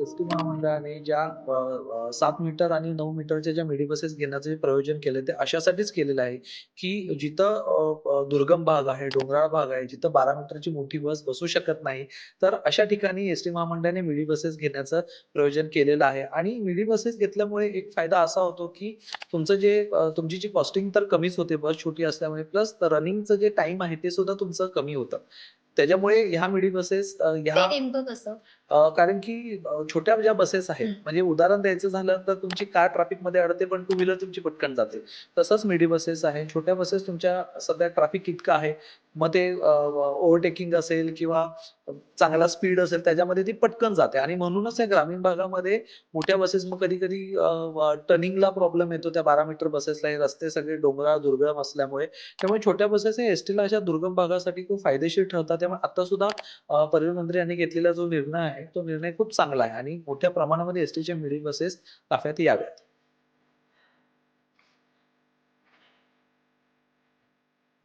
ST महामंडळाने ज्या 7 metre आणि 9 मीटरच्या ज्या मिनी बसेस घेण्याचं जे प्रयोजन केलं ते अशासाठीच केलेलं आहे, की जिथं दुर्गम भाग आहे, डोंगराळ भाग आहे, जिथं 12 मीटरची मोठी बस बसू शकत नाही, तर अशा ठिकाणी एस-टी महामंडळाने मिनी बसेस घेण्याचं प्रयोजन केलेलं आहे आणि मिनी बसेस घेतल्यामुळे एक फायदा असा होतो, की तुमची जी कॉस्टिंग तर कमीच होते बस छोटी असल्यामुळे प्लस रनिंगचं जे टाईम आहे ते सुद्धा तुमचं कमी होतं. त्याच्यामुळे ह्या मिनी बसेस ते नेमकं कसं? कारण की छोट्या ज्या बसेस आहेत, हं. म्हणजे उदाहरण द्यायचं झालं तर तुमची कार ट्रॅफिकमध्ये अडते, पण टू व्हीलर तुमची पटकन जाते. तसंच मिनी बसेस आहे. छोट्या बसेस तुमच्या सध्या ट्रॅफिक इतकं आहे, मग ते ओव्हरटेकिंग असेल किंवा चांगला स्पीड असेल, त्याच्यामध्ये ती पटकन जाते आणि म्हणूनच या ग्रामीण भागामध्ये मोठ्या बसेस मग कधी-कधी टर्निंगला प्रॉब्लेम येतो त्या 12 मीटर बसेसला. हे रस्ते सगळे डोंगराळ, दुर्गम असल्यामुळे. त्यामुळे छोट्या बसेस हे एस-टीला अशा दुर्गम भागासाठी खूप फायदेशीर ठरतात. त्यामुळे आता सुद्धा परिवहन मंत्री यांनी घेतलेला जो निर्णय आहे, तो निर्णय खूप चांगला आहे आणि मोठ्या प्रमाणामध्ये एस-टीच्या मिनी बसेस ताफ्यात याव्यात.